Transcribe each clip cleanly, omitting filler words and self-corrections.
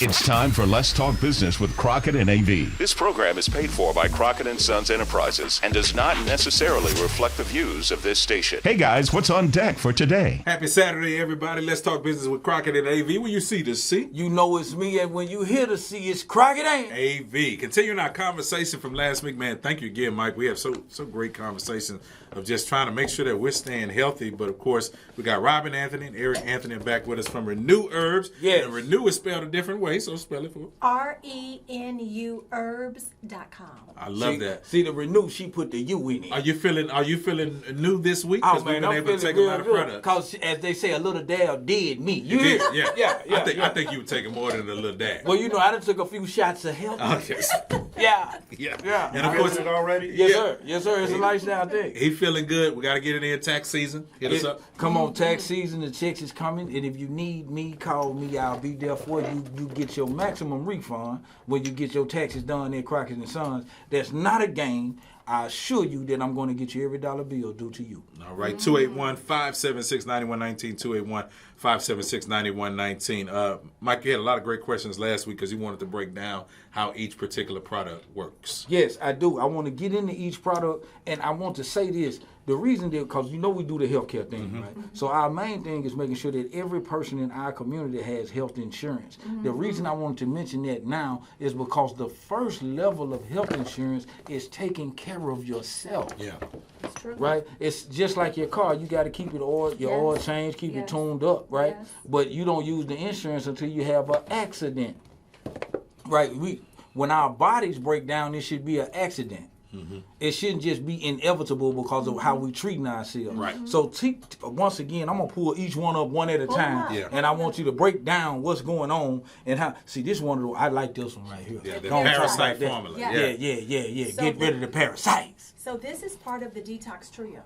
It's time for Let's Talk Business with Crockett and AV. This program is paid for by Crockett & Sons Enterprises and does not necessarily reflect the views of this station. Hey guys, what's on deck for today? Happy Saturday, everybody. Let's talk business with Crockett and AV. When you see the C, you know it's me, and when you hear the C, it's Crockett and AV. Continuing our conversation from last week, man. Thank you again, Mike. We have so great conversations of just trying to make sure that we're staying healthy. But of course, we got Robin Anthony and Eric Anthony back with us from Renew Herbs. Yes. And Renew is spelled a different way, so spell it for RENU herbs.com. I love that. See the Renew, she put the U in it. Are you feeling new this week? Oh Because we've man, been I'm able to feeling take a lot of good. products. Because as they say, a little dab did me. You hear? did, yeah. I think you were taking more than a little dab. Well, you know, I done took a few shots of health. Okay. Yeah. And of course, it already? Yes, sir. It's a lifestyle thing. he feeling good. We got to get it in tax season. Hit us up. Come on, tax season. The checks is coming, and if you need me, call me. I'll be there for you. You get your maximum refund when you get your taxes done at Crockett and Sons. That's not a game. I assure you that I'm going to get you every dollar bill due to you. All right, 281-576-9119, 281-576-9119. Mike, you had a lot of great questions last week because you wanted to break down how each particular product works. Yes, I do. I want to get into each product, and I want to say this. The reason that, because you know we do the healthcare thing, right? So our main thing is making sure that every person in our community has health insurance. The reason I wanted to mention that now is because the first level of health insurance is taking care of yourself. Yeah. That's true. Right? It's just like your car. You got to keep your oil changed, keep it tuned up, right? Yes. But you don't use the insurance until you have an accident. Right? When our bodies break down, it should be an accident. It shouldn't just be inevitable because of how we treating ourselves. Right. So once again, I'm gonna pull each one up one at a time, Yeah. and I want you to break down what's going on and how. See, this one, I like this one right here. Yeah, the Don't talk parasite like that. formula. Yeah. Yeah. So Get rid of the parasites. So this is part of the detox trio.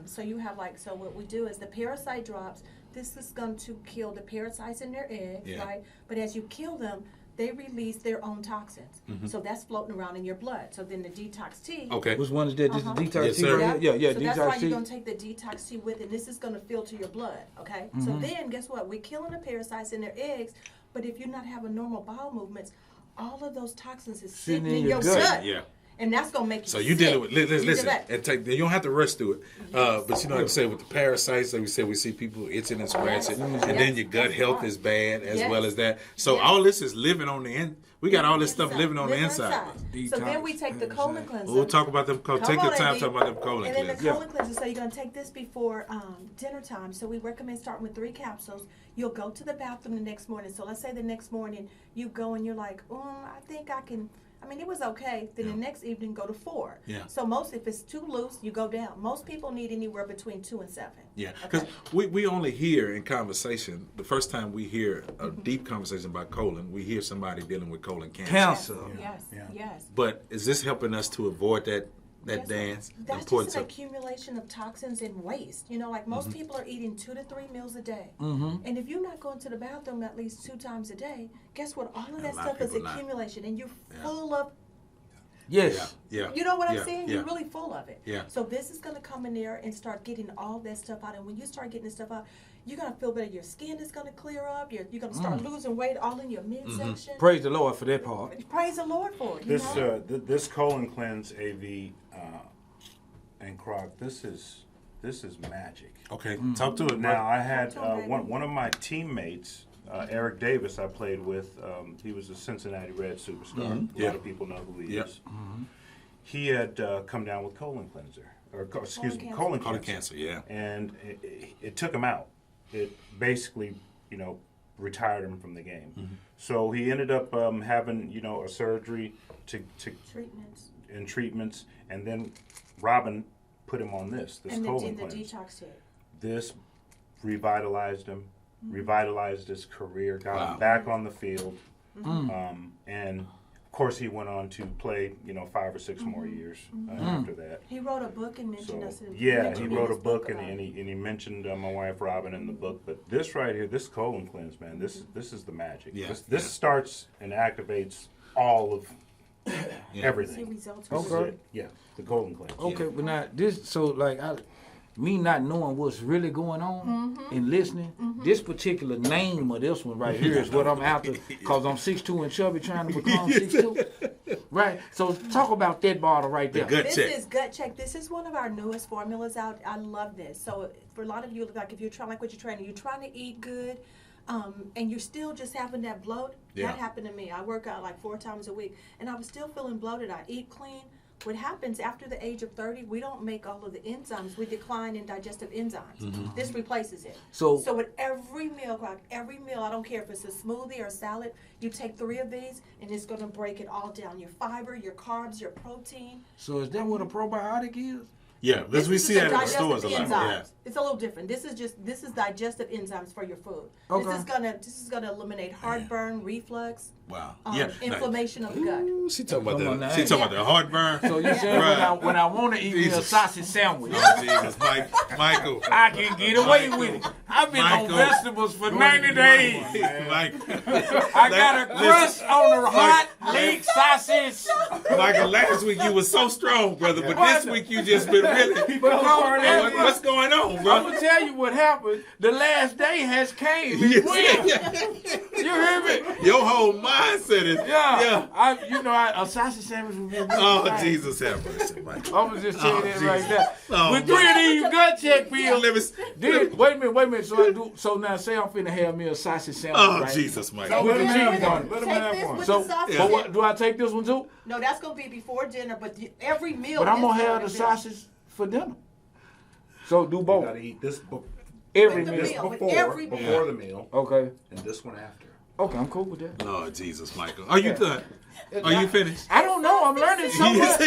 So you have so what we do is the parasite drops. This is going to kill the parasites in their eggs, right? But as you kill them, they release their own toxins. So that's floating around in your blood. So then the detox tea. Okay. Which one is that? This is detox Yes, tea sir. right here? Yeah, So detox that's why tea. you're going to take the detox tea with it. This is going to filter your blood, okay? So then, guess what? We're killing the parasites in their eggs, but if you're not having normal bowel movements, all of those toxins is sitting in your gut. Yeah. And that's going to make you So you sick. dealing with, listen, that. and you don't have to rush through it. But you know, like I said, with the parasites, like we said, we see people itching and scratching, and then your gut health is bad as well as that. So all this is living on the end. We got all this stuff living on the inside. So then we take the colon cleanser. We'll talk about them. Take your time talking about them colon And then the cleansers. colon cleanser, so you're going to take this before dinner time. So we recommend starting with 3 capsules. You'll go to the bathroom the next morning. So let's say the next morning you go and you're like, I think I can. I mean, it was okay. Then the next evening, go to 4. Yeah. So if it's too loose, you go down. Most people need anywhere between 2 and 7. Yeah, because we only hear in conversation, the first time we hear a deep conversation about colon, we hear somebody dealing with colon cancer. Yes. But is this helping us to avoid that Yes, dance? That's just an accumulation of toxins and waste. You know, like most people are eating 2 to 3 meals a day. And if you're not going to the bathroom at least 2 times a day, guess what? All of that stuff is accumulation, and you're full of. Yes. Yeah. You know what I'm Yeah. saying? Yeah. You're really full of it. Yeah. So this is going to come in there and start getting all that stuff out. And when you start getting this stuff out, you're going to feel better. Your skin is going to clear up. You're going to start losing weight all in your midsection. Praise the Lord for that part. Praise the Lord for it. This colon cleanse AV and Croc, this is magic. Okay, talk to it. Now I had one of my teammates, Eric Davis, I played with. He was a Cincinnati Red superstar. A lot of people know who he is. He had come down with colon cancer. Yeah. And it took him out. It basically, retired him from the game. So he ended up having, a surgery to treatments, and then Robin put him on this colon cleanse. The detox hit. This revitalized him, revitalized his career, got him back on the field, and of course he went on to play, 5 or 6 more years after that. He wrote a book and mentioned us. He wrote a book and he mentioned my wife Robin in the book. But this right here, this colon cleanse, man, this is the magic. Yeah. This starts and activates all of everything. See results. Okay. Yeah, the colon cleanse. Okay, but now this, so like me not knowing what's really going on and listening, this particular name of this one right here is what I'm after, because I'm 6'2" and chubby trying to become 6'2". Right? So talk about that bottle right there. Gut This check. is Gut Check. This is one of our newest formulas out. I love this. So for a lot of you, like if you're trying, like what you're trying to eat good, and you're still just having that bloat. Yeah. That happened to me. I work out like 4 times a week, and I was still feeling bloated. I eat clean. What happens after the age of 30, we don't make all of the enzymes. We decline in digestive enzymes. This replaces it. So with every meal, I don't care if it's a smoothie or salad, you take 3 of these, and it's going to break it all down. Your fiber, your carbs, your protein. So is that what a probiotic is? Yeah, because we This see is that in the digestive stores a lot. enzymes. Yeah. It's a little different. This is digestive enzymes for your food. Okay. This is gonna eliminate heartburn, reflux, Wow. inflammation of the gut. Ooh, she talking Come on about now. that. She talking about the heartburn. So you saying Right. when I want to eat me a Jesus. sausage sandwich, Oh, Jesus, Michael. I can get away with it. I've been Michael. on vegetables for 90 days. Michael. I got a crust on the hot leek sausage. Michael, last week you was so strong, brother, but this week you just been really. What's going on, I'm bro? gonna tell you what happened. The last day has came. It went. You hear me? Your whole mindset is. Yeah. A sausage sandwich would be a good Oh, thing. Jesus have mercy, Michael. I'm gonna just tell you that Jesus. right there. Oh, With 3 of these gut check pills. Let me- Wait a minute. So now say I'm finna have me a sausage sandwich. Oh, right? Jesus, Michael. With the cheese on it. Take this with So, the sausage. but what, do I take this one too? No, that's gonna be before dinner, but every meal. But I'm gonna is have the dinner. sausage for dinner. So do You both. gotta eat this Every With the meal. meal. With before every meal. before the meal, Okay. and this one after. Okay, I'm cool with that. Lord Jesus, Michael. Are you done? Are you finished? I don't know. I'm learning so much.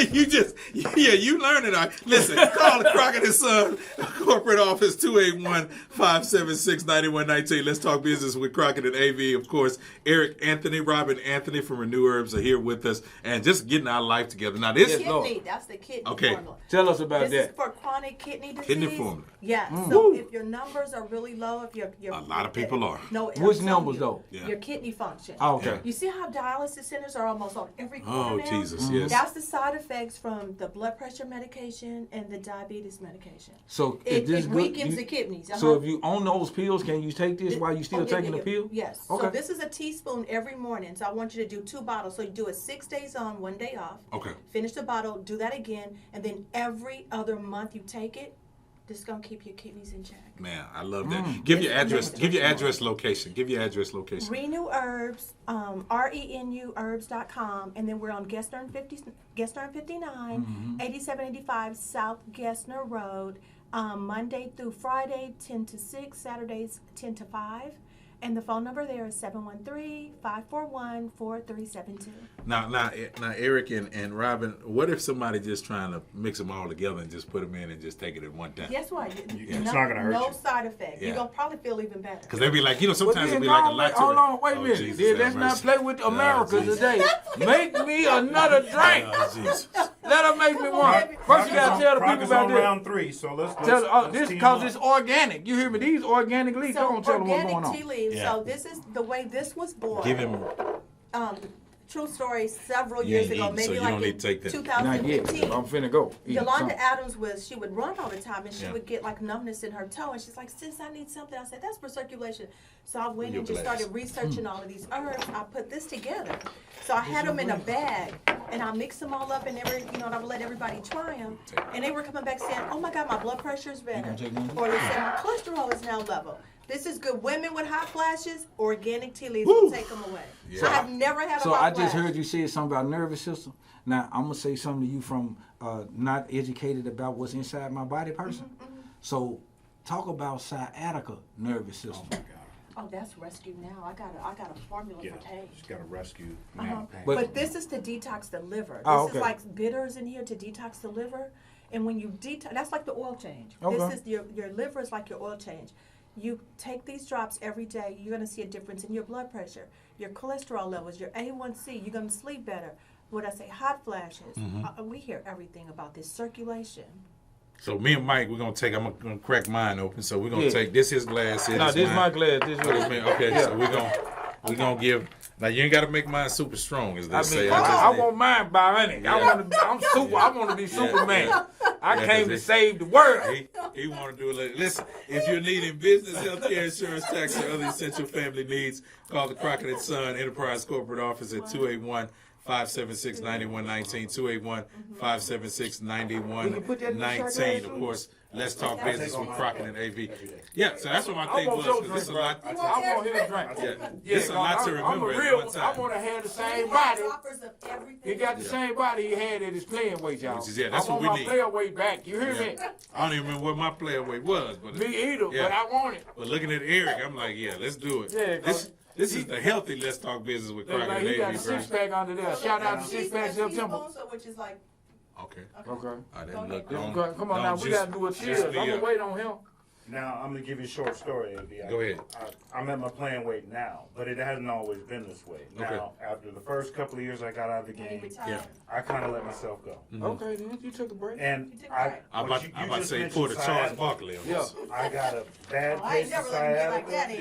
You learning. Listen, call the Crockett and Son corporate office 281-576-9119. Let's talk business with Crockett and AV. Of course, Eric Anthony, Robin Anthony from Renew Herbs are here with us and just getting our life together. Now this, Yes, Lord. Kidney, that's the kidney Okay. formula. Tell us about This that. is for chronic kidney disease. Kidney formula. Yeah. So if your numbers are really low, if you're A lot of people are. No. Which I'm telling numbers, you, though? Yeah. Your kidney function. Oh, okay. You see how dialysis centers are almost on every corner Oh, now? Jesus, yes. That's the side effects from the blood pressure medication and the diabetes medication. So It, is this it good? weakens the kidneys. So if you on those pills, can you take this while you still Oh, yeah, taking yeah, the pill? Yes. Okay. So this is a teaspoon every morning. So I want you to do 2 bottles. So you do it 6 days on, 1 day off. Okay. Finish the bottle, do that again, and then every other month you take it. This is gonna keep your kidneys in check. Man, I love that. Give your address. Give your address location. Give your address location. Renew Herbs, RENU Herbs.com, and then we're on Gessner 59, 8785 South Gessner Road, Monday through Friday, 10 to 6, Saturdays, 10 to 5. And the phone number there is 713-541-4372. Now, Eric and Robin, what if somebody just trying to mix them all together and just put them in and just take it at one time? Guess what? It's not gonna hurt no you. side effect. Yeah. You're going to probably feel even better. Because they be like, sometimes Well, it'll be then like a go lot on, to hold it. on, wait a Oh, minute. Jesus, Then have let's not mercy. play with America Jesus. today. Make me another drink. Oh, Jesus. Let her make me one. baby. First, you gotta tell the Crock people is about on this. round 3, so let's Tell let's this team because up. it's organic. You hear me? These organic leaves. So Don't tell them what's going organic tea on. leaves. Yeah. So this is the way this was born. Give him. True story. Several You years ain't ago, eating, maybe so you like don't in need to take that. Not yet. 2015. I'm finna go. Eat Yolanda something. Adams she would run all the time, and she Yeah. would get like numbness in her toe, and she's like, "Sis, I need something." I said, "That's for circulation." So I went Your and just glass. started researching all of these herbs. I put this together. So I had them in a bag, and I mixed them all up, and and I would let everybody try them. And they were coming back saying, "Oh my God, my blood pressure is better," take one? or they said, "My cholesterol is now level." This is good. Women with hot flashes, organic tea leaves will take them away. Yeah. I have never had a So hot I just flash. heard you say something about nervous system. Now I'm gonna say something to you from not educated about what's inside my body person. So talk about sciatica nervous system. Oh, that's rescue now. I got a formula Yeah, for taste. just got to rescue Uh-huh. now. pain. But- But this is to detox the liver. This Oh, okay. is like bitters in here to detox the liver. And when you detox, that's like the oil change. Okay. This is your liver is like your oil change. You take these drops every day, you're going to see a difference in your blood pressure, your cholesterol levels, your A1C. You're going to sleep better. What I say, hot flashes. We hear everything about this circulation. So me and Mike, we're gonna take. I'm gonna crack mine open. So we're gonna Yeah. take this. His glass. Here, No, this is mine. my glass. This is Oh, this yours. man. Okay, so we're gonna give. Now you ain't gotta make mine super strong, as they I say. mean, I just I need- want mine bionic. I'm super. I want to be Superman. I Yeah, came 'cause to it- save the world. He want to do it. Listen, if you're needing business, healthcare, insurance, tax, or other essential family needs, call the Crockett and Son Enterprise Corporate Office at 281-576-9119, 281-576-9119. Of course, let's talk business with Crockett and AV. Yeah, so that's what my thing was. This is a lot. I want him to drink. This is a lot to remember at one time. I want to have the same body. He got the same body he had at his playing weight, y'all. That's what we need. I want my player weight back. You hear me? I don't even remember what my player weight was, but me either. But I want it. But looking at Eric, I'm like, yeah, let's do it. Yeah, this is the healthy Let's Talk Business with Crockett and AV. He got a six pack under there. Shout out to Six Pack September. Which is like. Okay. I didn't look. Come on now, we gotta do a cheers. I'm gonna wait on him. Now, I'm going to give you a short story, AV. Go ahead. I'm at my playing weight now, but it hasn't always been this way. Now, after the first couple of years I got out of the game, I kind of let myself go. Okay, then you took a break. And I'm about to say pull the Charles Barkley on this. I got a bad case of sciatica.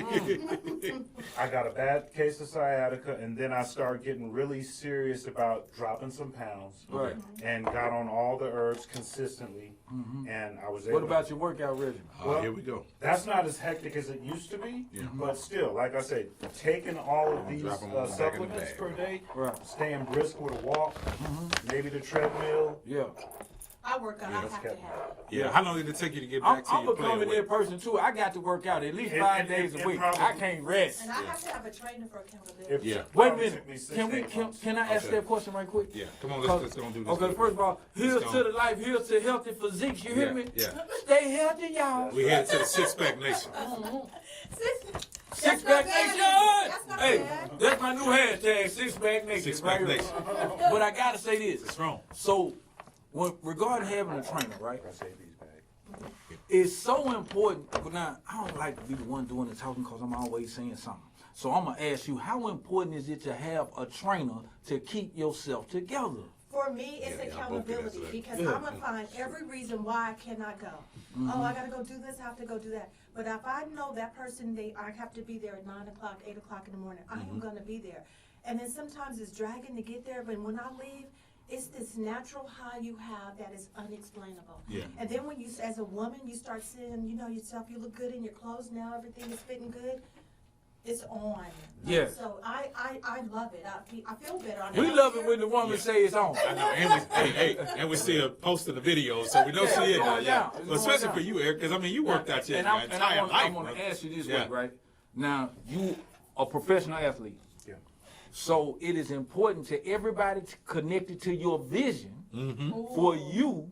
I got a bad case of sciatica, and then I started getting really serious about dropping some pounds. Right. And got on all the herbs consistently, and I was able. What about your workout regimen? Well, here we go. That's not as hectic as it used to be, but still, like I said, taking all of these supplements per day, staying brisk with a walk, maybe the treadmill. Yeah. I work out. I have to have. Yeah. How long did it take you to get back to I'm your becoming player that person too. I got to work out at least 5 days a week. I can't rest. And I have to have a trainer for accountability. Wait a minute. Can I ask that question right quick? Yeah. Come on, let's go do this. Okay, first of all, here's to the life, here's to healthy physiques. You hear me? Yeah. Stay healthy, y'all. We head to the Six Pack Nation. Six Pack Nation. Hey, that's my new hashtag, Six Pack Nation. Six Pack Nation. But I gotta say this. It's wrong. So, regarding having a trainer, right? It's so important. Now, I don't like to be the one doing the talking because I'm always saying something. So I'm gonna ask you, how important is it to have a trainer to keep yourself together? For me, it's accountability because I'm gonna find every reason why I cannot go. Oh, I gotta go do this. I have to go do that. But if I know that person, I have to be there at 9 o'clock, 8 o'clock in the morning. I am gonna be there. And then sometimes it's dragging to get there. But when I leave, it's this natural high you have that is unexplainable. Yeah. And then when you, as a woman, you start seeing, yourself, you look good in your clothes now, everything is fitting good. It's on. Yeah. So I love it. I feel better. We love it when the woman say it's on. I know, and we still posting the videos, so we don't see it now. Yeah. But especially for you, Eric, because you worked out your entire life. I want to ask you this way, right? Now, you a professional athlete. So it is important to everybody connected to your vision for you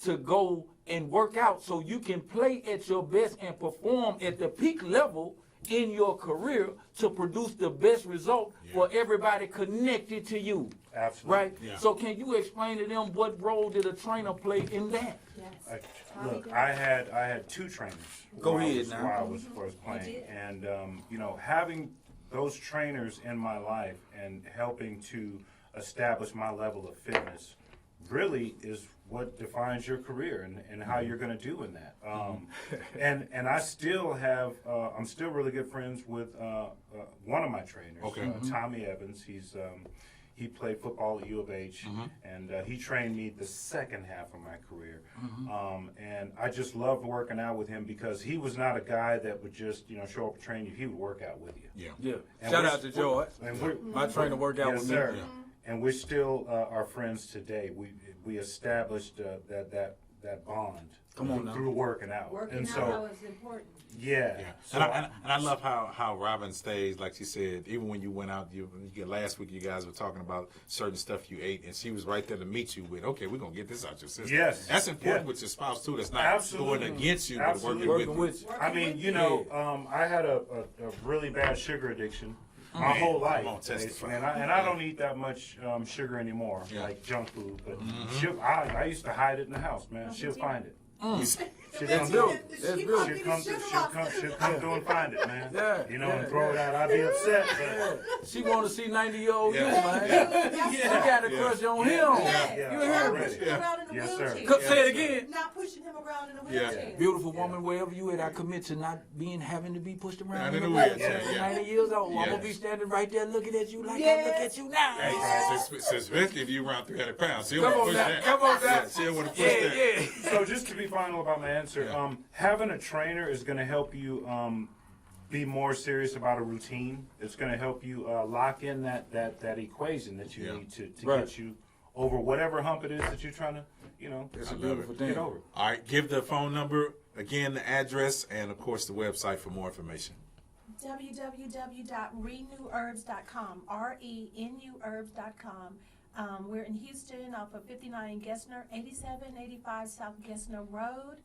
to go and work out so you can play at your best and perform at the peak level in your career to produce the best result for everybody connected to you. Absolutely. Right? Yeah. So can you explain to them what role did a trainer play in that? Yes. Look, I had 2 trainers. Go ahead now. While I was first playing, and having those trainers in my life and helping to establish my level of fitness really is what defines your career and how you're going to do in that. And I still have, I'm still really good friends with one of my trainers, Tommy Evans. He played football at U of H, and he trained me the second half of my career. And I just loved working out with him because he was not a guy that would just show up and train you. He would work out with you. Yeah. Shout out to George. My trainer worked out with me. Sir. And we're still are friends today. We established that bond through working out. Working out is important. Yeah. So, and I love how Robin stays, like she said, even when you went out, last week you guys were talking about certain stuff you ate, and she was right there to meet you with, okay, we're going to get this out your system. Yes. That's important with your spouse, too. That's not going against you, but working with you. I mean, I had a really bad sugar addiction my whole life. And I don't eat that much sugar anymore, like junk food. But I used to hide it in the house, man. She'll find it. She'll come through and find it, man. And throw it out. I'd be upset. But she want to see 90-year-old you, man. She got a crush on him. You hear me? Yes, sir. Say it again. Not pushing him around in a wheelchair. Beautiful woman, wherever you at, I commit to not having to be pushed around in a wheelchair. 90 years old. I'm going to be standing right there looking at you like I look at you now. Especially if you around 300 pounds. She'll Come want to push on that. Come on now. She'll want to push that. So just to be final about my answer, answer. Yeah. Having a trainer is going to help you be more serious about a routine. It's going to help you lock in that equation that you need to get you over whatever hump it is that you're trying to, It's a beautiful thing. get over. All right, give the phone number, again, the address, and, of course, the website for more information. www.renewherbs.com, RENUherbs.com. We're in Houston off of 59 Gessner, 8785 South Gessner Road,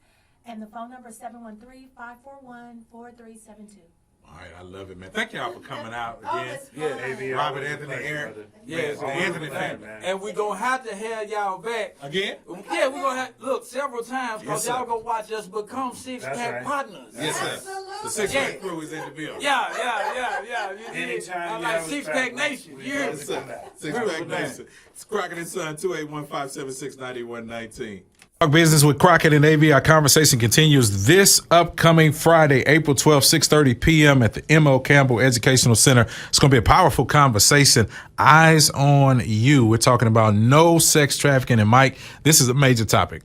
and the phone number is 713-541-4372. All right, I love it, man. Thank y'all for coming out again. AV, Robert, Anthony, Aaron. Yeah, the Anthony family. And we're going to have y'all back. Again? Yeah, we're going to have, several times, because Yes, y'all sir. going to watch us become six-pack partners. Yes, sir. The six-pack crew is in the building. Yeah. You did. Anytime I you like have a Six-Pack back, Nation. we You hear love me? to come back. Six-pack nation. It's Crockett and Son, 281-576-9119. Talk Business with Crockett and AV. Our conversation continues this upcoming Friday, April 12th, 6:30 p.m. at the M.O. Campbell Educational Center. It's going to be a powerful conversation. Eyes on you. We're talking about no sex trafficking. And Mike, this is a major topic.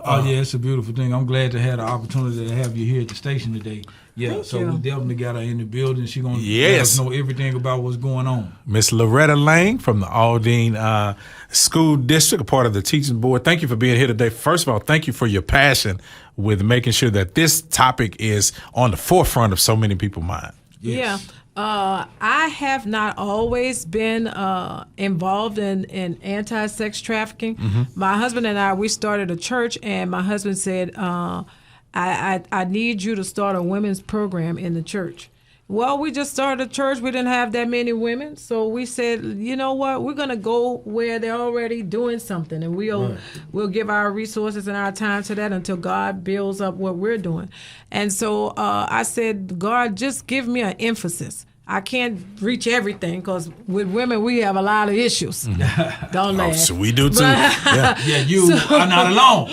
Oh, yeah, it's a beautiful thing. I'm glad to have the opportunity to have you here at the station today. Yeah, Thank so you. we definitely got her in the building. She's going to let Yes. us know everything about what's going on. Miss Loretta Lang from the Aldine School District, a part of the teaching board. Thank you for being here today. First of all, thank you for your passion with making sure that this topic is on the forefront of so many people's minds. Yes. Yeah. I have not always been involved in anti-sex trafficking. My husband and I, we started a church, and my husband said, I need you to start a women's program in the church. Well, we just started a church. We didn't have that many women. So we said, you know what? We're going to go where they're already doing something. And we'll give our resources and our time to that until God builds up what we're doing. And so I said, God, just give me an emphasis. I can't reach everything because with women, we have a lot of issues. Don't laugh. So we do too. Yeah, you are not alone.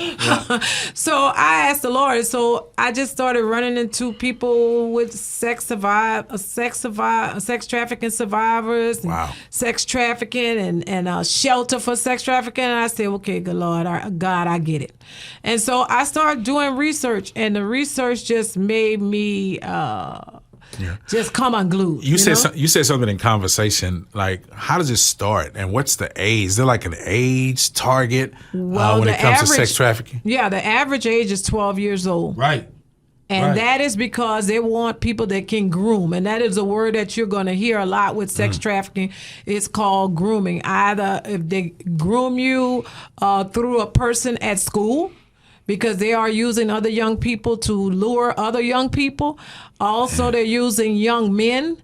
So I asked the Lord. So I just started running into people with sex trafficking survivors, and Wow. sex trafficking, and shelter for sex trafficking. And I said, okay, good Lord, God, I get it. And so I started doing research, and the research just made me just come unglued. You said know? you said something in conversation like, how does it start and what's the age? Is there like an age target when it comes to sex trafficking? Yeah, the average age is 12 years old. Right. And Right. that is because they want people that can groom. And that is a word that you're going to hear a lot with sex trafficking. It's called grooming. Either if they groom you through a person at school, because they are using other young people to lure other young people. Also, they're using young men.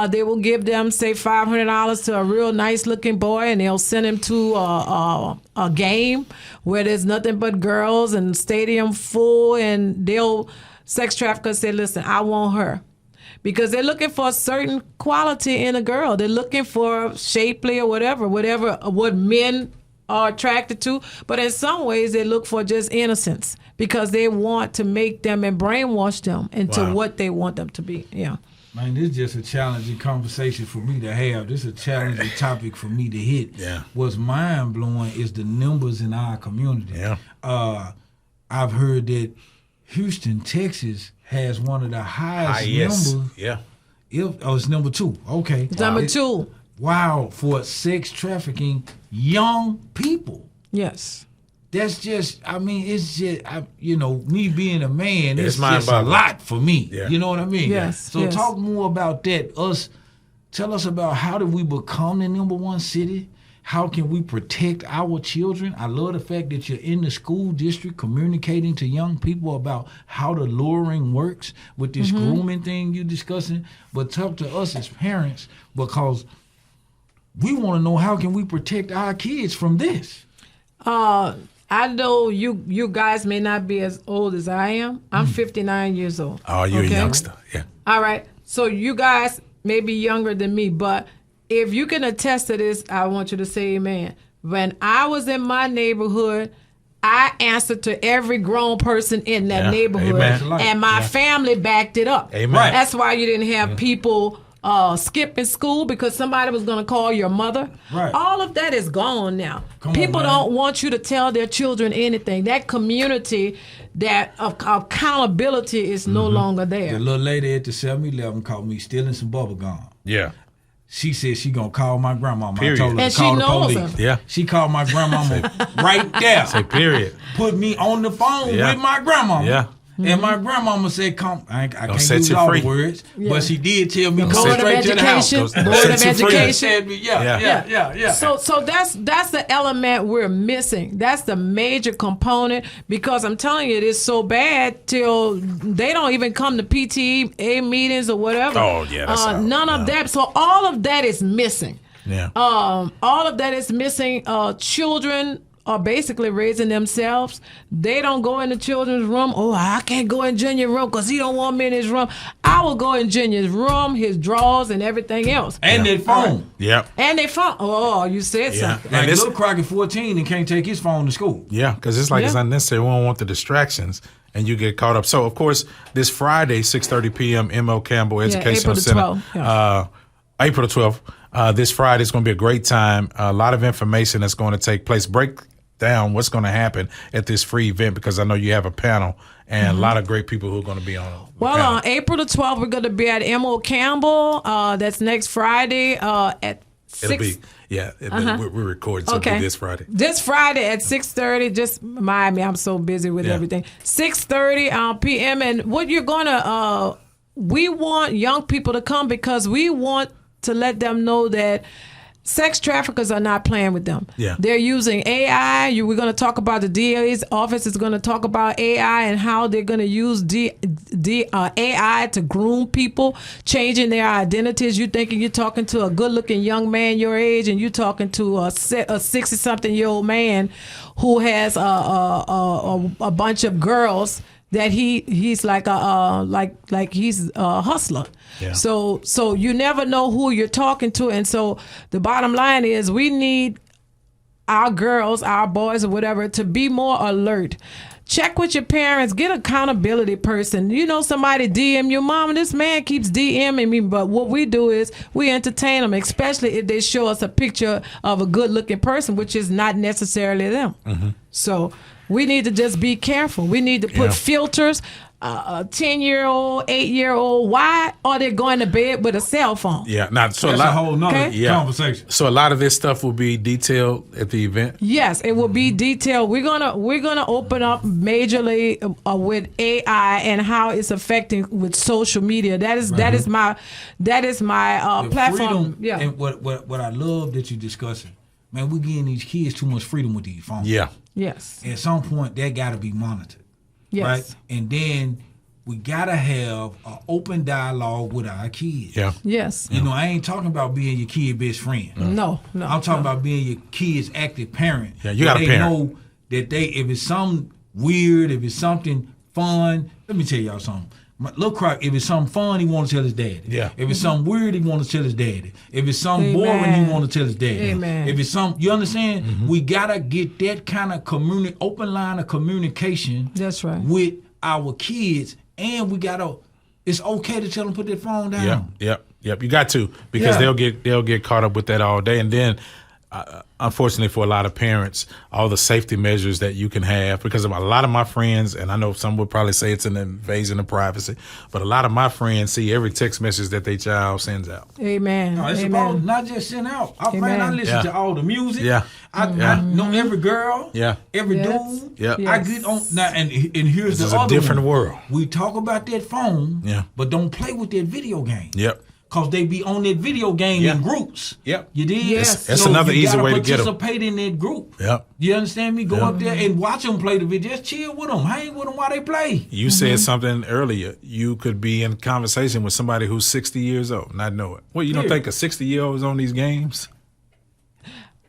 They will give them, say, $500 to a real nice-looking boy, and they'll send him to a game where there's nothing but girls and stadium full, and sex traffickers say, listen, I want her. Because they're looking for a certain quality in a girl. They're looking for shapely or whatever what men are attracted to, but in some ways they look for just innocence because they want to make them and brainwash them into what they want them to be. Yeah. Man, this is just a challenging conversation for me to have. This is a challenging topic for me to hit. Yeah. What's mind-blowing is the numbers in our community. Yeah. I've heard that Houston, Texas has one of the highest numbers. Yeah. It's number 2. Okay. Number 2. Wow, for sex trafficking young people. Yes. That's just, it's just, me being a man, It's it's just a mind-boggling. lot for me. Yeah. You know what I mean? Yes, So yes. talk more about that. Tell us about how did we become the number 1 city? How can we protect our children? I love the fact that you're in the school district communicating to young people about how the luring works with this grooming thing you're discussing. But talk to us as parents because we want to know how can we protect our kids from this. I know you guys may not be as old as I am. I'm 59 years old. Oh, you're okay? a youngster. Yeah. All right. So you guys may be younger than me, but if you can attest to this, I want you to say amen. When I was in my neighborhood, I answered to every grown person in that neighborhood, Amen. and my family backed it up. Amen. That's why you didn't have people skipping school because somebody was going to call your mother. Right. All of that is gone now. Come on, People man. don't want you to tell their children anything. That community, that accountability is no longer there. The little lady at the 7-Eleven caught me stealing some bubble gum. Yeah. She said she gonna call my grandmama. Period. I told her And to she call the knows police. her. Yeah. She called my grandmama right there. Say period. Put me on the phone Yeah. with my grandmama. Yeah. And my grandmama said, "Come." I can't set use you all free. the words, Yeah. but she did tell me, "Come Board of straight to the house." Education. Go- Board of set you free. Education. Said me, yeah. So that's the element we're missing. That's the major component because I'm telling you, it is so bad till they don't even come to PTA meetings or whatever. Oh, yeah, that's out. none of that. So all of that is missing. Yeah. All of that is missing. Children are basically raising themselves. They don't go in the children's room. Oh, I can't go in Junior's room because he don't want me in his room. I will go in Junior's room, his drawers, and everything else. And their phone. Yep. And they found. Oh, you said Yeah. something. Like And this- little Crockett 14 and can't take his phone to school. Yeah, because it's like it's Yeah. unnecessary. We don't want the distractions, and you get caught up. So, of course, this Friday, 6:30 p.m., M.L. Campbell Educational April the Center. 12th, yeah. April the 12th. This Friday is going to be a great time. A lot of information that's going to take place. Break down what's going to happen at this free event because I know you have a panel and a lot of great people who are going to be on. the Well, panel. on April the 12th, we're going to be at M.O. Campbell. That's next Friday at 6. It'll be, we're recording, so it'll be this Friday. This Friday at 6:30. Just remind me, I'm so busy with Yeah. everything. 6:30 p.m. And what you're going to, we want young people to come because we want to let them know that sex traffickers are not playing with them. Yeah. They're using AI. We're going to talk about the DA's office is going to talk about AI and how they're going to use AI to groom people, changing their identities. You thinking you're talking to a good-looking young man your age, and you're talking to a 60-something-year-old man who has a bunch of girls that he's like he's a hustler. Yeah. So you never know who you're talking to, and so the bottom line is we need our girls, our boys, or whatever to be more alert. Check with your parents. Get an accountability person. You know, somebody DM your mom. This man keeps DMing me, but what we do is we entertain them, especially if they show us a picture of a good-looking person, which is not necessarily them. So we need to just be careful. We need to put filters. A 10-year-old, 8-year-old, why are they going to bed with a cell phone? Yeah, now so That's a whole nother Okay. conversation. So a lot of this stuff will be detailed at the event. Yes, it will be detailed. We're gonna open up majorly with AI and how it's affecting with social media. That is my The platform. freedom, Yeah. And what I love that you're discussing, man, we're giving these kids too much freedom with these phones. Yeah. Yes. At some point, that got to be monitored. Yes. Right? And then we got to have an open dialogue with our kids. Yeah. Yes. You know, I ain't talking about being your kid best friend. No. I'm talking about being your kid's active parent. Yeah, you got They a parent. know that if it's something weird, if it's something fun, let me tell y'all something. Little Croc, if it's something fun, he want to tell his daddy. Yeah. If it's something weird, he want to tell his daddy. If it's something Amen. boring, he want to tell his daddy. Amen. If it's something, you understand? We gotta get that kind of open line of communication. That's right. With our kids, and we gotta. It's okay to tell them put their phone down. Yep. You got to because Yeah. they'll get caught up with that all day, and then unfortunately for a lot of parents, all the safety measures that you can have, because a lot of my friends, and I know some would probably say it's an invasion of privacy, but a lot of my friends see every text message that their child sends out. Amen. No, it's about Amen. not just sent out. Man, Amen. I listen Yeah. to all the music. Yeah. I know every girl. Yeah. Every Yes. dude. Yeah. I Yes. get on now, and here's This the is a other different one. world. We talk about that phone. Yeah. But don't play with that video game. Yep. Cause they be on that video game Yeah. in groups. Yep. You did. Yes. That's another you easy gotta way to get 'em. Participate in that group. Yep. You understand me? Go Yeah. up there and watch them play the video. Just chill with them. Hang with them while they play. You said something earlier. You could be in conversation with somebody who's 60 years old, not know it. Well, you don't Yeah. think a 60-year-old is on these games?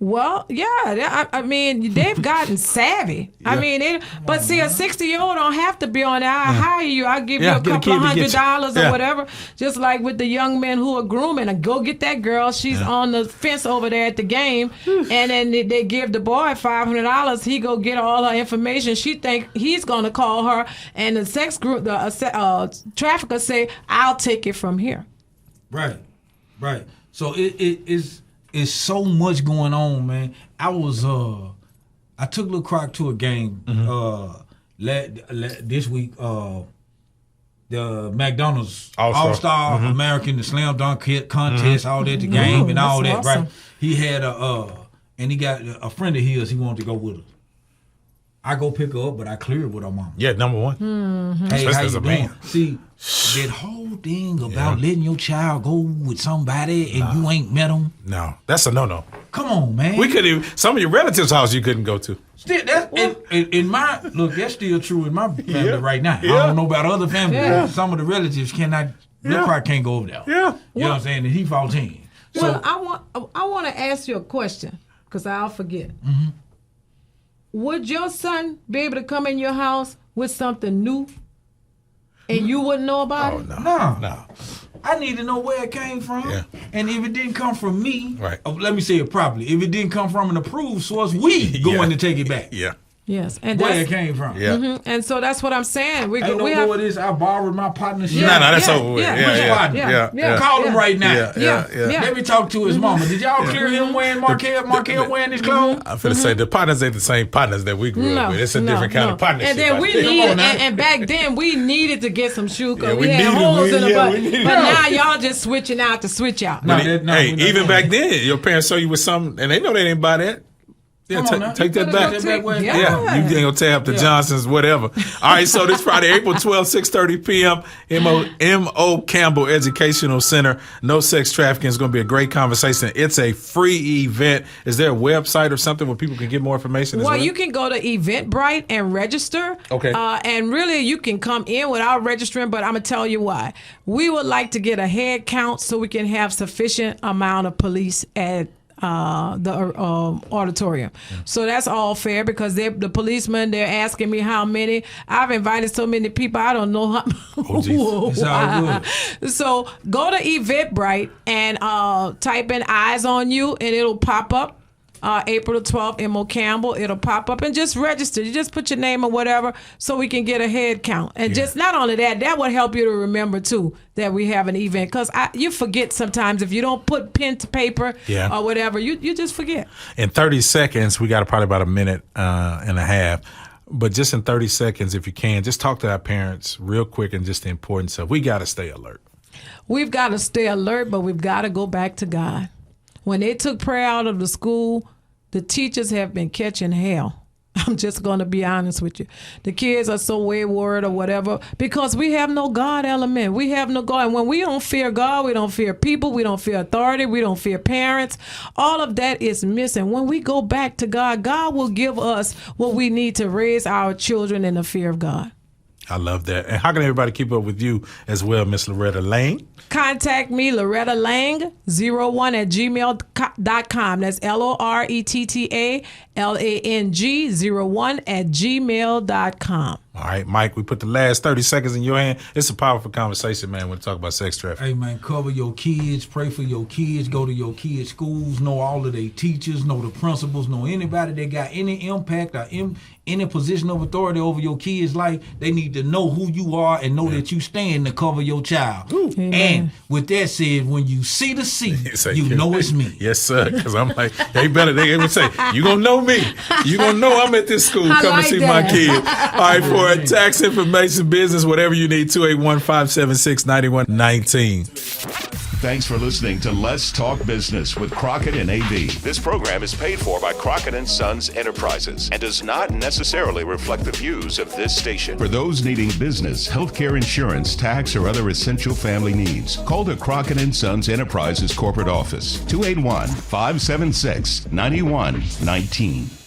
Well, yeah. I mean, they've gotten savvy. I mean, but see, a 60-year-old don't have to be on there. I hire you. I give Yeah, you a get a couple of kid to get you. $100 Yeah. or whatever. Just like with the young men who are grooming. And go get that girl. She's on the fence over there at the game. And then they give the boy $500. He go get all her information. She think he's going to call her. And the sex group, the trafficker say, I'll take it from here. Right. Right. So it's so much going on, man. I took Lil Croc to a game this week. The McDonald's All-Star American, the Slam Dunk contest, all that, the game and all that, awesome. right? He had and he got a friend of his, he wanted to go with her. I go pick her up, but I clear with her mama. Yeah, number one. Hey, Especially how as you a doing? man. See, that whole thing about letting your child go with somebody and you ain't met them. No, that's a no. Come on, man. We could even some of your relatives' house you couldn't go to. Still, that's in my look. That's still true in my family right now. I don't know about other families. Yeah. Some of the relatives cannot. Lil Croc can't go over there. Yeah. You know what I'm saying? And he 14. Well, I want to ask you a question because I'll forget. Would your son be able to come in your house with something new and you wouldn't know about it? No. I need to know where it came from. Yeah. And if it didn't come from me, Right. Let me say it properly. If it didn't come from an approved source, we going to take it back. Yeah. Yes, and Where that's it came from. Yeah. and so that's what I'm saying. We Ain't no have more of this. I borrowed my partnership. Yeah. No, that's over with. yeah. Yeah, Which yeah, partner? yeah, yeah. Call him right now. Yeah. Let me talk to his mama. Did y'all clear him wearing Markel wearing his clothes? I'm finna say the partners ain't the same partners that we grew up with. It's a different kind of partnership. And then out we there. needed, and back then we needed to get some shoe because Yeah, we we had needed- holes we- in the yeah, butt. we needed- But now y'all just switching out to switch out. No, Hey, we're not even doing back that. then, your parents show you with something, and they know they didn't buy that. Yeah, Come on now. take that You back. better take that back. Yeah, you ain't gonna tear up the Johnsons, whatever. All right, so this Friday, April 12th, 6:30 p.m., M.O. Campbell Educational Center. No sex trafficking is gonna be a great conversation. It's a free event. Is there a website or something where people can get more information? Well, you can go to Eventbrite and register. Okay. And really, you can come in without registering, but I'm going to tell you why. We would like to get a head count so we can have sufficient amount of police at the auditorium. So that's all fair because the policemen, they're asking me how many. I've invited so many people, I don't know how. It's all good. So go to Eventbrite and type in Eyes on You and it'll pop up. April the 12th, M.O. Campbell. It'll pop up and just register. You just put your name or whatever so we can get a head count. And just not only that would help you to remember too that we have an event because you forget sometimes if you don't put pen to paper or whatever, you just forget. In 30 seconds, we got probably about a minute and a half. But just in 30 seconds, if you can, just talk to our parents real quick and just the importance of we got to stay alert. We've got to stay alert, but we've got to go back to God. When they took prayer out of the school, the teachers have been catching hell. I'm just going to be honest with you. The kids are so wayward or whatever because we have no God element. We have no God. And when we don't fear God, we don't fear people, we don't fear authority, we don't fear parents. All of that is missing. When we go back to God, God will give us what we need to raise our children in the fear of God. I love that. And how can everybody keep up with you as well, Miss Loretta Lang? Contact me, Loretta Lang, 01@gmail.com. That's LORETTALANG01@gmail.com. All right, Mike, we put the last 30 seconds in your hand. It's a powerful conversation, man, when we talk about sex trafficking. Hey, man, cover your kids, pray for your kids, go to your kids' schools, know all of their teachers, know the principals, know anybody that got any impact or any position of authority over your kids' life. They need to know who you are and know that you stand to cover your child. And with that said, when you see the seed, you know it's me. Yes, sir, because I'm like, they would say, you going to know me. You going to know I'm at this school. Come and see my kid. All right, for a tax information, business, whatever you need, 281-576-9119. Thanks for listening to Let's Talk Business with Crockett and AV. This program is paid for by Crockett and Sons Enterprises and does not necessarily reflect the views of this station. For those needing business, healthcare insurance, tax, or other essential family needs, call the Crockett and Sons Enterprises corporate office, 281-576-9119.